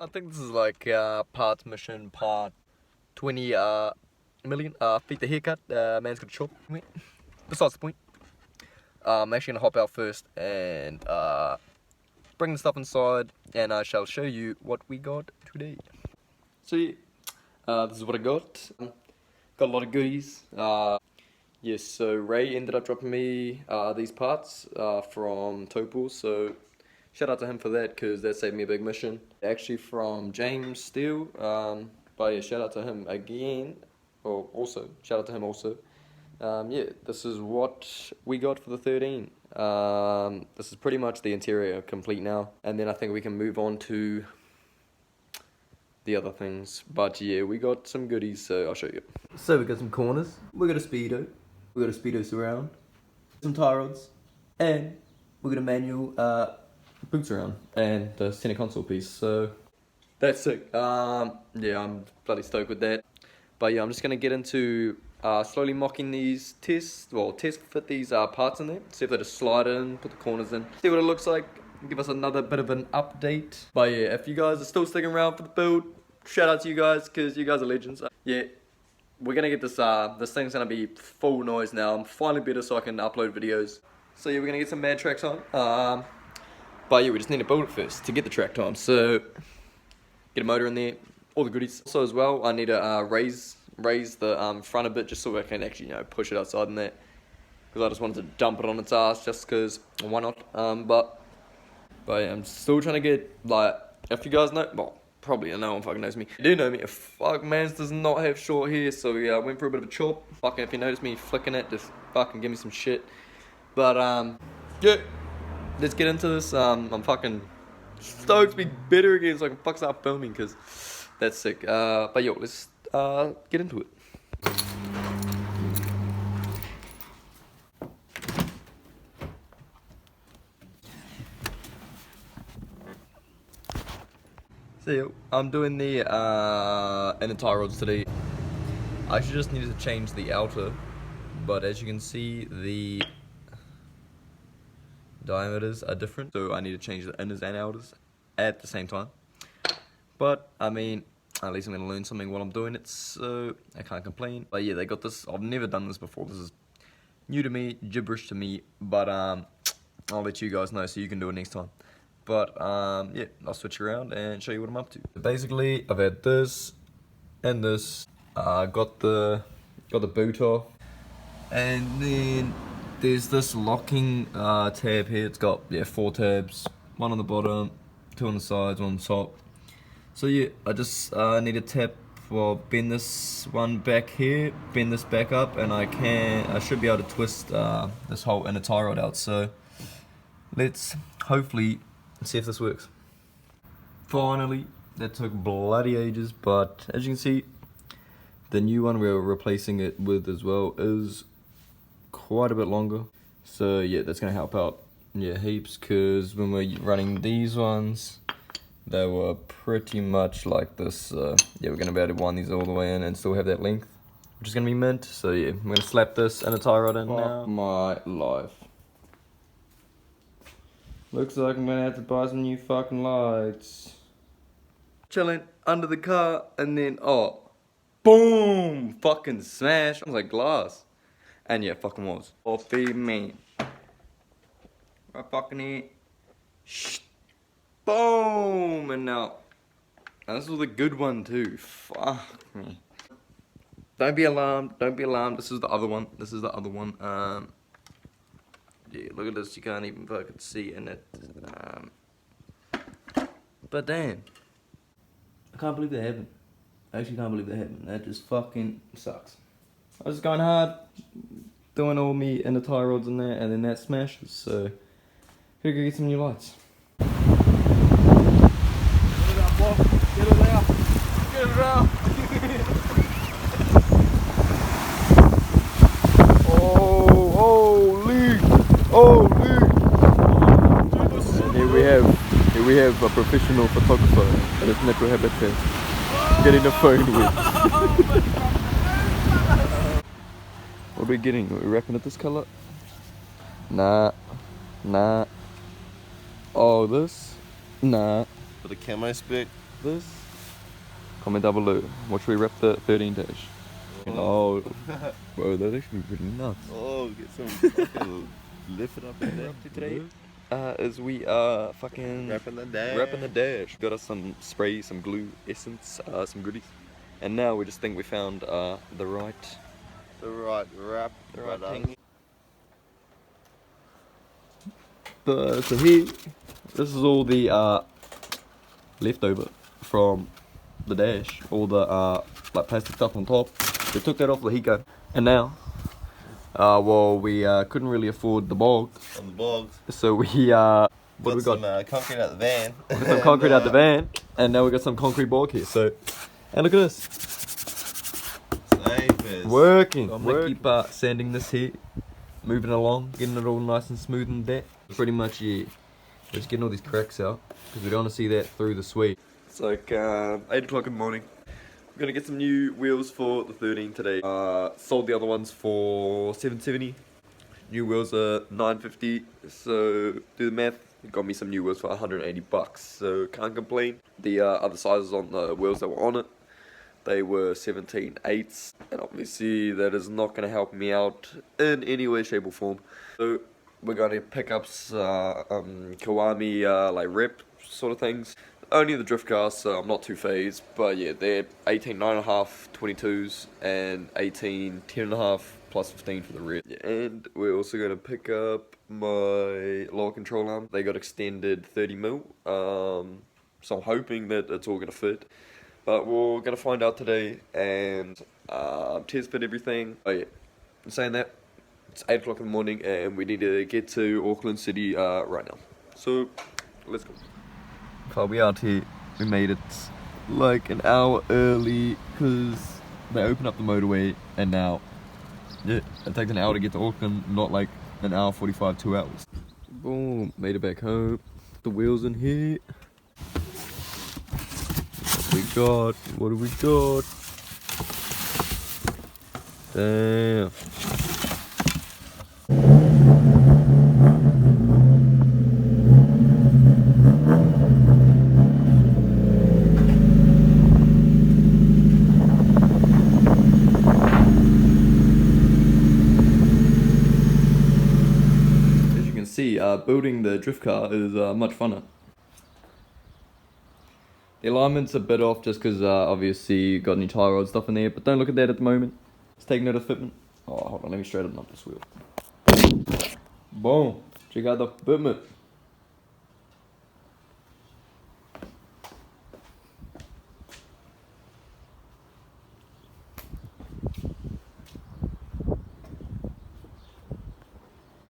I think this is like part mission part 20 million. Feet the haircut. Man's got a chop. Besides the point. I'm actually gonna hop out first and bring the stuff inside, and I shall show you what we got today. So yeah, this is what I got. Got a lot of goodies. Yes, so Ray ended up dropping me these parts from Topol, so shout out to him for that, because that saved me a big mission. Actually from James Steele, but yeah, shout out to him again, or also, shout out to him also. Yeah, this is what we got for the 13. This is pretty much the interior complete now, and then I think we can move on to the other things. But yeah, we got some goodies, so I'll show you. So we got some corners, we got a speedo, we got a speedo surround, some tie rods, and we got a manual boot surround, and the center console piece. So that's sick. Yeah, I'm bloody stoked with that. But yeah, I'm just gonna get into slowly mocking these test fit these parts in there, see if they just slide in, put the corners in, see what it looks like, give us another bit of an update. But yeah, if you guys are still sticking around for the build, shout out to you guys, because you guys are legends. Yeah, we're gonna get this, this thing's gonna be full noise now. I'm finally better so I can upload videos. So yeah, we're gonna get some mad tracks on. But yeah, we just need to build it first to get the track time. So, get a motor in there, all the goodies. Also as well, I need to raise the front a bit, just so I can actually, you know, push it outside in there. Because I just wanted to dump it on its ass, just because, why not? But yeah, I'm still trying to get, like, if you guys know, well, probably no one fucking knows me. You do know me, fuck mans does not have short hair, so yeah, I went for a bit of a chop. Fucking, if you notice me flicking it, just fucking give me some shit. But yeah, let's get into this. I'm fucking stoked to be better again, so I can fuck start filming, because that's sick. But yo, let's get into it. So yeah, I'm doing the inner tie rods today. I actually just needed to change the outer, but as you can see, the diameters are different, so I need to change the inners and outers at the same time. But I mean, at least I'm gonna learn something while I'm doing it, so I can't complain. But yeah, they got this. I've never done this before. This is new to me, gibberish to me. But I'll let you guys know so you can do it next time. But yeah, I'll switch around and show you what I'm up to. Basically, I've had this and this. Got the boot off, and then there's this locking tab here. It's got 4 tabs, one on the bottom, 2 on the sides, 1 on the top. So yeah, I just need to tap, well, bend this one back here, bend this back up, and I should be able to twist this whole inner tie rod out. So let's hopefully see if this works. Finally, that took bloody ages, but as you can see, the new one we're replacing it with as well is quite a bit longer. So yeah, that's gonna help out, yeah, heaps, because when we're running these ones, they were pretty much like this. Yeah, we're gonna be able to wind these all the way in and still have that length, which is gonna be mint. So yeah, I'm gonna slap this and a tie rod in now. My life. Looks like I'm gonna have to buy some new fucking lights. Chilling under the car, and then boom! Fucking smash. I was like glass. And yeah, fucking was. Coffee man. Right fucking here. Shh. Boom! And now this was a good one too. Fuck me. Don't be alarmed. Don't be alarmed. This is the other one. This is the other one. Yeah, look at this. You can't even fucking see in it. But damn, I can't believe that happened. I actually can't believe that happened. That just fucking sucks. I was going hard, doing all me and the tie rods in there, and then that smashes. So, gotta go get some new lights. Get it up, Bob. Get it out. Get it out. Holy! And here we have a professional photographer at his natural habitat, getting the phone with. What are we getting? Are we wrapping it this color? Nah. Oh, this? Nah. For the camo spec, this? Comment down below. What should we wrap the 13 dash? Oh, bro, that's actually pretty nuts. Oh, get some fucking lift it up in there. Today is we are fucking Wrapping the dash. wrapping the dash. Got us some spray, some glue, essence, some goodies, and now we just think we found the right wrap. thing. So here, this is all the leftover from the dash, all the like plastic stuff on top. We took that off the heat gun, and now, well, we couldn't really afford the bog, On the bogs. so we what do we got? Some concrete out the van. We got some concrete out the van, and now we got some concrete bog here. So, and look at this, Safe as. working. I'm gonna keep sanding this here, moving along, getting it all nice and smooth and that. Pretty much, yeah. We're just getting all these cracks out because we don't want to see that through the suede. It's like 8 o'clock in the morning. We're gonna get some new wheels for the 13 today. Sold the other ones for $770. New wheels are $950. So do the math. It got me some new wheels for $180. So can't complain. The other sizes on the wheels that were on it, they were 17/8s, and obviously that is not gonna help me out in any way, shape, or form. So we're gonna pick up Kiwami like rep sort of things. Only the drift cars, so I'm not too phased, but yeah, they're 18 9.5 22s and 18 10.5 plus 15 for the rear. Yeah, and we're also gonna pick up my lower control arm. They got extended 30mm, so I'm hoping that it's all gonna fit. But we're gonna find out today and test fit everything. Oh yeah, I'm saying that. It's 8 o'clock in the morning and we need to get to Auckland City right now. So, let's go. So we out here. We made it like an hour early because they opened up the motorway, and now, yeah, it takes an hour to get to Auckland, not like an hour 45, 2 hours. Boom, made it back home. The wheels in here. What do we got? Damn. See, building the drift car is much funner. The alignment's a bit off just because obviously you got any tie rod stuff in there, but don't look at that at the moment. Let's take note of fitment. Oh, hold on, let me straighten up this wheel. Boom, check out the fitment.